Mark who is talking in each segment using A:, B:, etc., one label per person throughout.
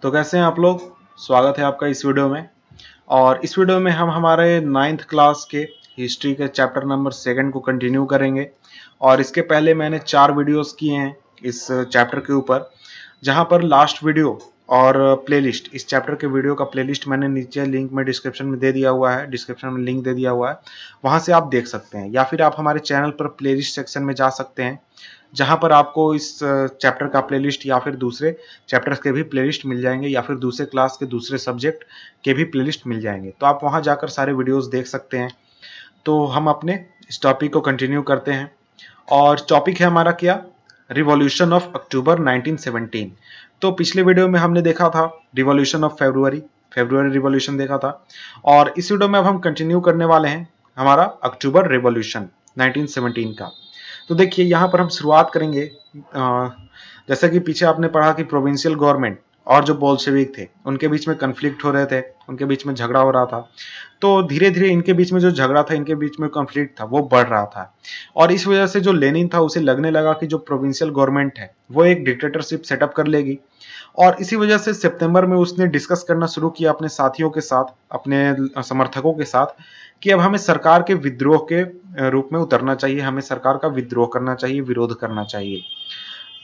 A: तो कैसे हैं आप लोग। स्वागत है आपका इस वीडियो में। और इस वीडियो में हम हमारे 9th क्लास के हिस्ट्री के चैप्टर नंबर 2 को कंटिन्यू करेंगे। और इसके पहले मैंने 4 वीडियोस किए हैं इस चैप्टर के ऊपर, जहां पर लास्ट वीडियो और प्लेलिस्ट, इस चैप्टर के वीडियो का प्लेलिस्ट मैंने नीचे लिंक में डिस्क्रिप्शन में दे दिया हुआ है, डिस्क्रिप्शन में लिंक दे दिया हुआ है, वहां से आप देख सकते हैं। या फिर आप हमारे चैनल पर प्लेलिस्ट सेक्शन में जा सकते हैं, जहां पर आपको इस चैप्टर का प्लेलिस्ट या फिर दूसरे चैप्टर्स के भी प्लेलिस्ट मिल जाएंगे, या फिर दूसरे क्लास के दूसरे सब्जेक्ट के भी प्लेलिस्ट मिल जाएंगे। तो आप वहां जाकर सारे वीडियोस देख सकते हैं। तो हम अपने इस टॉपिक को कंटिन्यू करते हैं। और टॉपिक है हमारा क्या, रिवॉल्यूशन ऑफ अक्टूबर 1917। तो पिछले वीडियो में हमने देखा था रिवॉल्यूशन ऑफ फेब्रुअरी रिवॉल्यूशन देखा था। और इस वीडियो में अब हम कंटिन्यू करने वाले हैं हमारा अक्टूबर रिवॉल्यूशन 1917 का। तो देखिए यहाँ पर हम शुरुआत करेंगे। जैसा कि पीछे आपने पढ़ा कि प्रोविंशियल गवर्नमेंट और जो बोल्शेविक थे उनके बीच में कन्फ्लिक्ट हो रहे थे, उनके बीच में झगड़ा हो रहा था। तो धीरे धीरे इनके बीच में जो झगड़ा था, इनके बीच में कॉन्फ्लिक्ट था, वो बढ़ रहा था। और इस वजह से जो लेनिन था उसे लगने लगा कि जो प्रोविंशियल गवर्नमेंट है वो एक डिक्टेटरशिप सेटअप कर लेगी। और इसी वजह से सितंबर में उसने डिस्कस करना शुरू किया अपने साथियों के साथ, अपने समर्थकों के साथ, कि अब हमें सरकार के विद्रोह के रूप में उतरना चाहिए, हमें सरकार का विद्रोह करना चाहिए, विरोध करना चाहिए।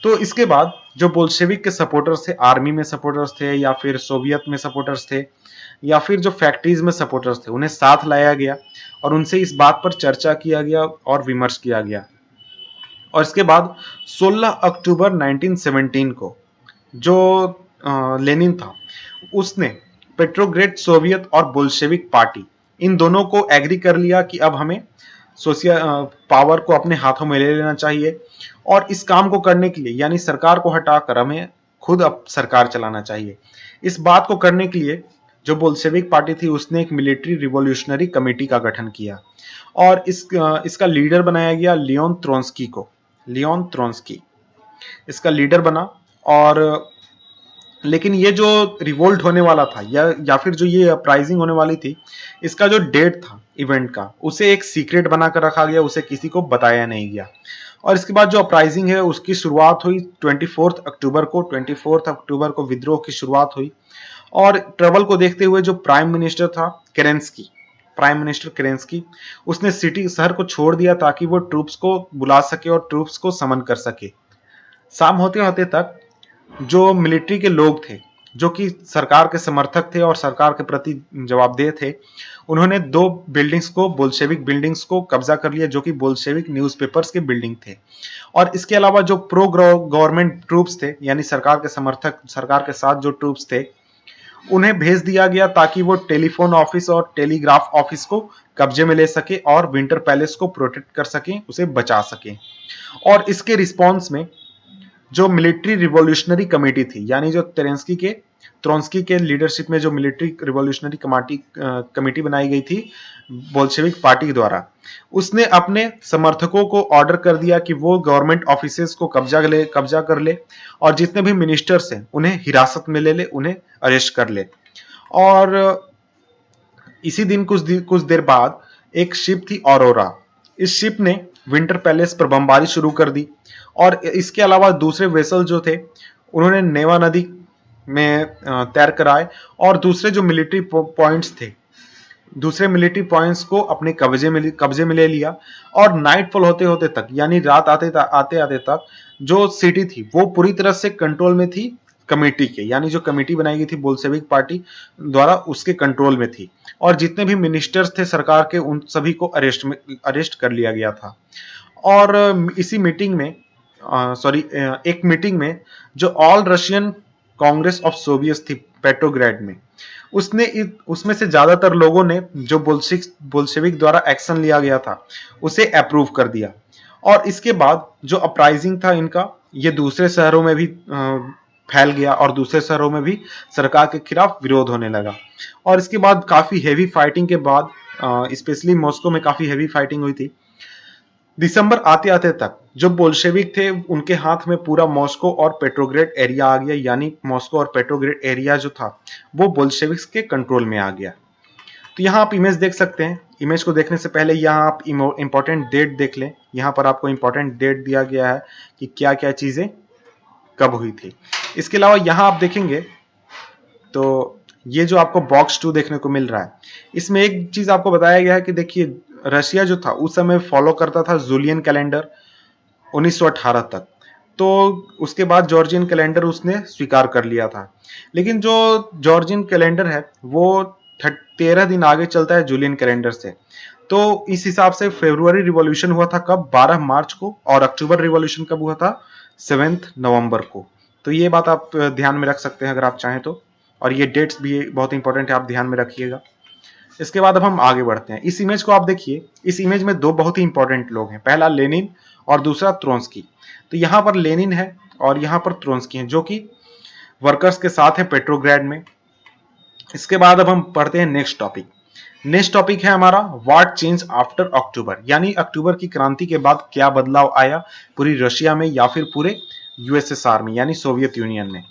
A: तो इसके बाद जो बोल्शेविक के सपोर्टर्स थे, आर्मी में सपोर्टर्स थे या फिर सोवियत में सपोर्टर्स थे या फिर जो फैक्ट्रीज में सपोर्टर्स थे, उन्हें साथ लाया गया और उनसे इस बात पर चर्चा किया गया और विमर्श किया गया। और इसके बाद 16 अक्टूबर 1917 को जो लेनिन था उसने पेट्रोग्रेड सोवियत और बोल्शेविक पार्टी, इन दोनों को एग्री कर लिया कि अब हमें सोशियल पावर को अपने हाथों में ले लेना चाहिए। और इस काम को करने के लिए, यानी सरकार को हटाकर हमें खुद अब सरकार चलाना चाहिए। इस बात को करने के लिए जो बोल्शेविक पार्टी थी उसने एक मिलिट्री रिवॉल्यूशनरी कमेटी का गठन किया और इसका लीडर बनाया गया लियोन त्रोंस्की को। लियोन त्रोंस्की इसका लीडर बना। और लेकिन ये जो रिवोल्ट होने वाला था या फिर जो ये अपराइजिंग होने वाली थी, इसका जो डेट था इवेंट का, उसे एक सीक्रेट बनाकर रखा गया, उसे किसी को बताया नहीं गया। और इसके बाद जो अपराइजिंग है उसकी शुरुआत हुई 24 अक्टूबर को। 24 अक्टूबर को विद्रोह की शुरुआत हुई। और ट्रबल को देखते हुए जो प्राइम मिनिस्टर था केरेंस्की, उसने शहर को छोड़ दिया ताकि वो ट्रूप्स को बुला सके और ट्रूप्स को समन कर सके। शाम होते होते तक जो मिलिट्री के लोग थे, जो कि सरकार के समर्थक थे और सरकार के प्रति जवाबदेह थे, उन्होंने 2 बिल्डिंग्स को, बोल्शेविक बिल्डिंग्स को कब्जा कर लिया, जो कि बोल्शेविक न्यूज़पेपर्स के बिल्डिंग थे। और इसके अलावा जो प्रो गवर्नमेंट ट्रूप्स थे, यानी सरकार के समर्थक, सरकार के साथ जो ट्रूप्स थे, उन्हें भेज दिया गया ताकि वो टेलीफोन ऑफिस और टेलीग्राफ ऑफिस को कब्जे में ले सके और विंटर पैलेस को प्रोटेक्ट कर सके, उसे बचा सके। और इसके रिस्पॉन्स में जो मिलिट्री रिवॉल्यूशनरी कमेटी थी, यानी जो त्रोंस्की के लीडरशिप में जो मिलिट्री रिवॉल्यूशनरी कमेटी बनाई गई थी बोल्शेविक पार्टी द्वारा, उसने अपने समर्थकों को ऑर्डर कर दिया कि वो गवर्नमेंट ऑफिसेस को कब्जा कर ले और जितने भी मिनिस्टर्स हैं उन्हें हिरासत में ले ले, उन्हें अरेस्ट कर ले। और इसी दिन कुछ देर बाद एक शिप थी ऑरोरा। इस शिप ने विंटर पैलेस पर बमबारी शुरू कर दी। और इसके अलावा दूसरे वेसल जो थे उन्होंने नेवा नदी में तैर कर आए और दूसरे जो मिलिट्री पॉइंट्स थे, दूसरे मिलिट्री पॉइंट्स को अपने कब्जे में ले लिया। और नाइटफॉल होते होते तक, यानी रात आते आते तक जो सिटी थी वो पूरी तरह से कंट्रोल में थी कमेटी के, यानी जो कमेटी बनाई गई थी बोल्शेविक पार्टी द्वारा, उसके कंट्रोल में थी। और जितने भी मिनिस्टर्स थे सरकार के, उन सभी को अरेस्ट कर लिया गया था। और इसी मीटिंग में एक मीटिंग में जो all Russian Congress of Soviet थी पेट्रोग्रेड में, उसमें से ज्यादातर लोगों ने जो बोल्शेविक द्वारा एक्शन लिया गया था उसे अप्रूव कर दिया। और इसके बाद जो अपराइजिंग था इनका, ये दूसरे शहरों में भी फैल गया और दूसरे शहरों में भी सरकार के खिलाफ विरोध होने लगा। और इसके बाद काफी हेवी फाइटिंग के बाद, स्पेशली मॉस्को में काफी हेवी फाइटिंग हुई थी। दिसंबर आते आते तक जो बोल्शेविक थे उनके हाथ में पूरा मॉस्को और पेट्रोग्रेड एरिया आ गया, यानी मॉस्को और पेट्रोग्रेड एरिया जो था वो बोल्शेविक्स के कंट्रोल में आ गया। तो यहाँ आप इमेज देख सकते हैं। इमेज को देखने से पहले यहाँ आप इंपॉर्टेंट डेट देख लें। यहाँ पर आपको इंपॉर्टेंट डेट दिया गया है कि क्या क्या चीजें कब हुई थी। इसके अलावा यहाँ आप देखेंगे तो ये जो आपको बॉक्स 2 देखने को मिल रहा है, इसमें एक चीज आपको बताया गया है कि देखिए रशिया जो था उस समय फॉलो करता था जूलियन कैलेंडर 1918 तक। तो उसके बाद जॉर्जियन कैलेंडर उसने स्वीकार कर लिया था, लेकिन जो जॉर्जियन कैलेंडर है वो 13 दिन आगे चलता है जूलियन कैलेंडर से। तो इस हिसाब से फरवरी रिवॉल्यूशन हुआ था कब, 12 मार्च को, और अक्टूबर रिवॉल्यूशन कब हुआ था, 7 नवंबर को। तो ये बात आप ध्यान में रख सकते हैं अगर आप चाहें तो, और ये डेट्स भी बहुत इंपॉर्टेंट है, आप ध्यान में रखिएगा। इसके बाद अब हम आगे बढ़ते हैं। इस इमेज को आप देखिए, इस इमेज में दो बहुत ही इंपॉर्टेंट लोग हैं, पहला लेनिन और दूसरा त्रोंस्की। तो यहाँ पर लेनिन है और यहाँ पर त्रोंस्की है, जो कि वर्कर्स के साथ है पेट्रोग्राड में। इसके बाद अब हम पढ़ते हैं नेक्स्ट टॉपिक। नेक्स्ट टॉपिक है हमारा व्हाट चेंज आफ्टर अक्टूबर, यानी अक्टूबर की क्रांति के बाद क्या बदलाव आया पूरी रशिया में या फिर पूरे यूएसएसआर में, यानी सोवियत यूनियन में।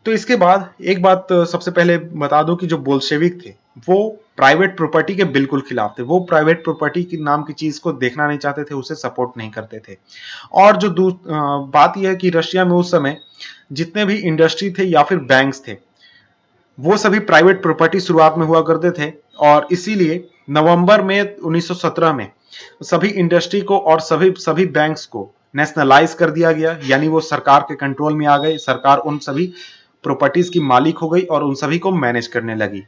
A: तो इसके बाद एक बात सबसे पहले बता दूं कि जो बोल्शेविक थे वो प्राइवेट प्रॉपर्टी के बिल्कुल खिलाफ थे। वो प्राइवेट प्रॉपर्टी की नाम की चीज को देखना नहीं चाहते थे, उसे सपोर्ट नहीं करते थे। और जो बात यह है कि रशिया में उस समय जितने भी इंडस्ट्री थे या फिर बैंक्स थे वो सभी प्राइवेट प्रॉपर्टी शुरुआत में हुआ करते थे, और इसीलिए नवंबर में 1917 में सभी इंडस्ट्री को और सभी बैंक्स को नेशनलाइज कर दिया गया, यानी वो सरकार के कंट्रोल में आ गए। सरकार उन सभी प्रॉपर्टीज की मालिक हो गई और उन सभी को मैनेज करने लगी।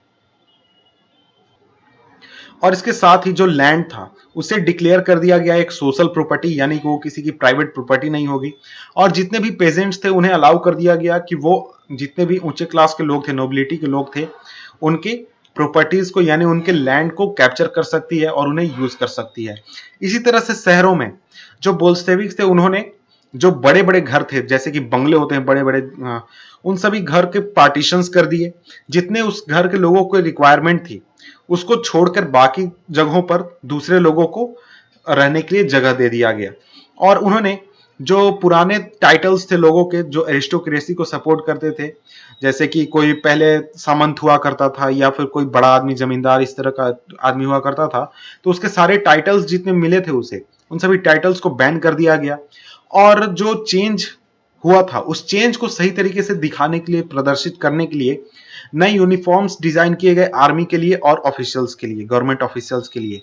A: और इसके साथ ही जो लैंड था उसे डिक्लेयर कर दिया गया एक सोशल प्रॉपर्टी, यानी कि वो किसी की प्राइवेट प्रॉपर्टी नहीं होगी। और जितने भी पेजेंट्स थे उन्हें अलाउ कर दिया गया कि वो जितने भी ऊंचे क्लास के लोग थे, नोबिलिटी के लोग थे, उनके प्रॉपर्टीज को यानी उनके लैंड को कैप्चर कर सकती है और उन्हें यूज कर सकती है। इसी तरह से शहरों में जो बोल्शेविक्स थे उन्होंने जो बड़े बड़े घर थे, जैसे कि बंगले होते हैं बड़े बड़े, उन सभी घर के पार्टीशंस कर दिए। जितने उस घर के लोगों को रिक्वायरमेंट थी उसको छोड़कर बाकी जगहों पर दूसरे लोगों को रहने के लिए जगह दे दिया गया। और उन्होंने जो पुराने टाइटल्स थे लोगों के, जो एरिस्टोक्रेसी को सपोर्ट करते थे, जैसे कि कोई पहले सामंत हुआ करता था या फिर कोई बड़ा आदमी जमींदार इस तरह का आदमी हुआ करता था, तो उसके सारे टाइटल्स जितने मिले थे उसे, उन सभी टाइटल्स को बैन कर दिया गया। और जो चेंज हुआ था उस चेंज को सही तरीके से दिखाने के लिए, प्रदर्शित करने के लिए नए यूनिफॉर्म्स डिजाइन किए गए आर्मी के लिए और ऑफिशियल्स के लिए, गवर्नमेंट ऑफिशियल्स के लिए।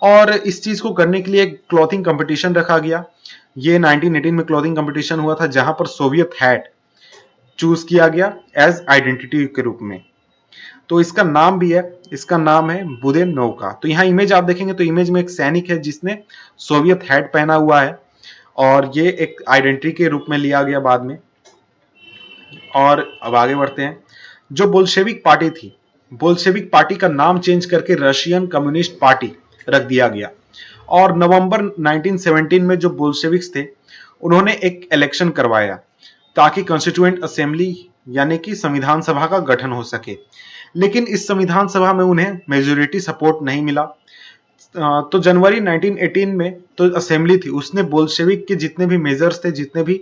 A: और इस चीज को करने के लिए एक क्लॉथिंग कंपटीशन रखा गया। ये 1918 में क्लॉथिंग कंपटीशन हुआ था, जहां पर सोवियत हैट चूज किया गया एज आइडेंटिटी के रूप में। तो इसका नाम भी है, इसका नाम है बुदेनोव। तो यहाँ इमेज आप देखेंगे तो इमेज में एक सैनिक है जिसने सोवियत हैट पहना हुआ है, और ये एक आइडेंटिटी के रूप में लिया गया बाद में। और अब आगे बढ़ते हैं। जो बोल्शेविक पार्टी थी, बोल्शेविक पार्टी का नाम चेंज करके रशियन कम्युनिस्ट पार्टी रख दिया गया। और नवंबर 1917 में जो बोल्शेविक्स थे उन्होंने एक इलेक्शन करवाया ताकि कॉन्स्टिट्यूएंट असेंबली यानी कि संविधान सभा का गठन हो सके। लेकिन इस संविधान सभा में उन्हें मेजोरिटी सपोर्ट नहीं मिला। तो जनवरी 1918 में तो असेंबली थी, उसने बोल्शेविक के जितने भी मेजर्स थे, जितने भी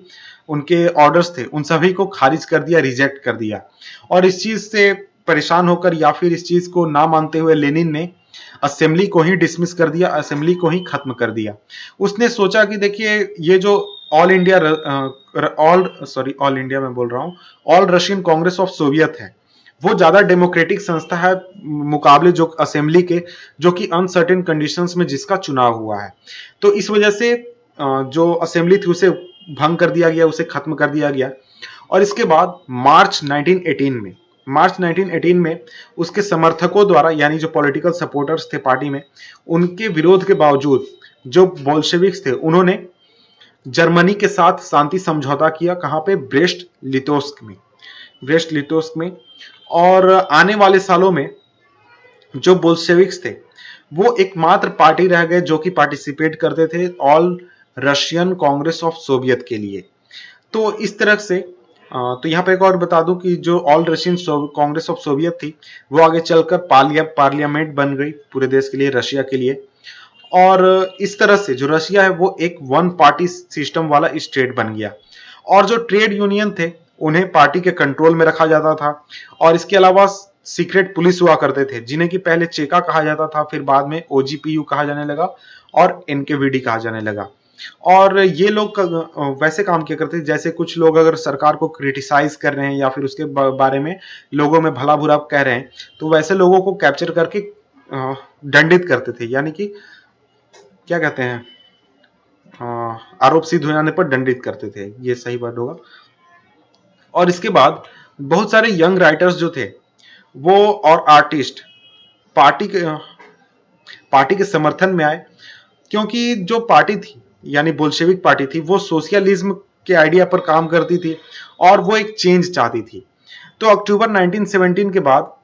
A: उनके ऑर्डर्स थे, उन सभी को खारिज कर दिया, रिजेक्ट कर दिया। और इस चीज से परेशान होकर या फिर इस चीज को ना मानते हुए लेनिन ने असेंबली को ही डिसमिस कर दिया, असेंबली को ही खत्म कर दिया। उसने सोचा कि देखिए ये जो ऑल इंडिया मैं बोल रहा हूँ, all Russian Congress of Soviet है, वो ज्यादा डेमोक्रेटिक संस्था है मुकाबले जो असेंबली के, जो कि अनसर्टेन कंडीशंस में जिसका चुनाव हुआ है। तो इस वजह से जो असेंबली थी उसे भंग कर दिया गया, उसे खत्म कर दिया गया। और इसके बाद मार्च 1918 में उसके समर्थकों द्वारा, यानी जो पॉलिटिकल सपोर्टर्स थे पार्टी में, उनके विरोध के बावजूद जो बोल्शेविक्स थे उन्होंने जर्मनी के साथ शांति समझौता किया। कहां पे? ब्रेस्ट लिटोस्क में। और आने वाले सालों में जो बोल्शेविक्स थे वो एकमात्र पार्टी रह गए जो कि पार्टिसिपेट करते थे all Russian Congress of Soviet के लिए। तो इस तरह से तो यहाँ पे एक और बता दूं कि जो all Russian Congress of Soviet थी वो आगे चलकर पार्लियामेंट बन गई पूरे देश के लिए, रशिया के लिए। और इस तरह से जो रशिया है वो एक वन पार्टी सिस्टम वाला स्टेट बन गया। और जो ट्रेड यूनियन थे उन्हें पार्टी के कंट्रोल में रखा जाता था। और इसके अलावा सीक्रेट पुलिस हुआ करते थे जिन्हें कि पहले चेका कहा जाता था, फिर बाद में ओजीपीयू कहा जाने लगा और एनकेवीडी कहा जाने लगा। और ये लोग वैसे काम किया करते थे जैसे कुछ लोग अगर सरकार को क्रिटिसाइज कर रहे हैं या फिर उसके बारे में लोगों में भला बुरा कह रहे हैं, तो वैसे लोगों को कैप्चर करके दंडित करते थे, यानी कि क्या कहते हैं, आरोप सिद्ध हो जाने पर दंडित करते थे, ये सही वर्ड होगा। और इसके बाद बहुत सारे यंग राइटर्स जो थे वो और आर्टिस्ट पार्टी के समर्थन में आए, क्योंकि जो पार्टी थी यानी बोल्शेविक पार्टी थी वो सोशलिज्म के आइडिया पर काम करती थी और वो एक चेंज चाहती थी। तो अक्टूबर 1917 के बाद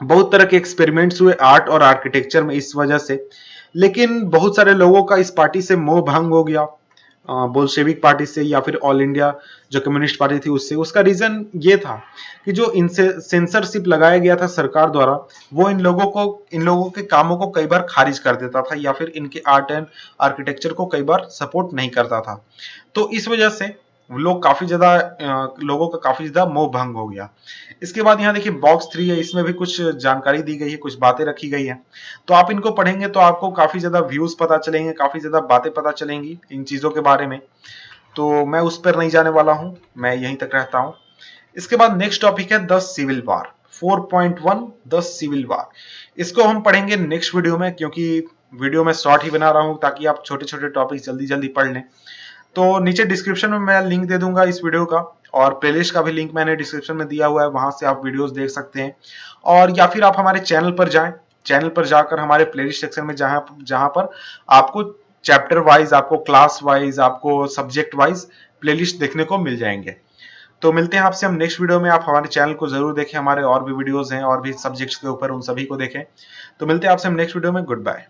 A: बहुत तरह के एक्सपेरिमेंट्स हुए आर्ट और आर्किटेक्चर में इस वजह से, लेकिन बहुत सारे लोगों का इस पार्टी से मोह भंग हो गया, बोल्शेविक पार्टी से या फिर ऑल इंडिया जो कम्युनिस्ट पार्टी थी उससे। उसका रीजन ये था कि जो इनसे सेंसरशिप लगाया गया था सरकार द्वारा, वो इन लोगों के कामों को कई बार खारिज कर देता था या फिर इनके आर्ट एंड आर्किटेक्चर को कई बार सपोर्ट नहीं करता था। तो इस वजह से लोगों का काफी ज्यादा मोह भंग हो गया। इसके बाद यहाँ देखिए बॉक्स 3 है, इसमें भी कुछ जानकारी दी गई है, कुछ बातें रखी गई है। तो आप इनको पढ़ेंगे तो आपको काफी ज्यादा व्यूज पता चलेंगे, काफी ज्यादा बातें पता चलेंगी इन चीजों के बारे में। तो मैं उस पर नहीं जाने वाला हूं, मैं यहीं तक रहता हूं। इसके बाद नेक्स्ट टॉपिक है the civil war 4.1 the civil war. इसको हम पढ़ेंगे नेक्स्ट वीडियो में, क्योंकि वीडियो में शॉर्ट ही बना रहा हूं ताकि आप छोटे छोटे टॉपिक जल्दी जल्दी पढ़ लें। तो नीचे डिस्क्रिप्शन में मैं लिंक दे दूंगा इस वीडियो का, और प्लेलिस्ट का भी लिंक मैंने डिस्क्रिप्शन में दिया हुआ है, वहां से आप वीडियोस देख सकते हैं। और या फिर आप हमारे चैनल पर जाएं, चैनल पर जाकर हमारे प्लेलिस्ट सेक्शन में जहां पर आपको चैप्टर वाइज, आपको क्लास वाइज, आपको सब्जेक्ट वाइज प्लेलिस्ट देखने को मिल जाएंगे। तो मिलते हैं आपसे हम नेक्स्ट वीडियो में। आप हमारे चैनल को जरूर देखें, हमारे और भी वीडियोस हैं और भी सब्जेक्ट्स के ऊपर, उन सभी को देखें। तो मिलते हैं आपसे हम नेक्स्ट वीडियो में। Good bye.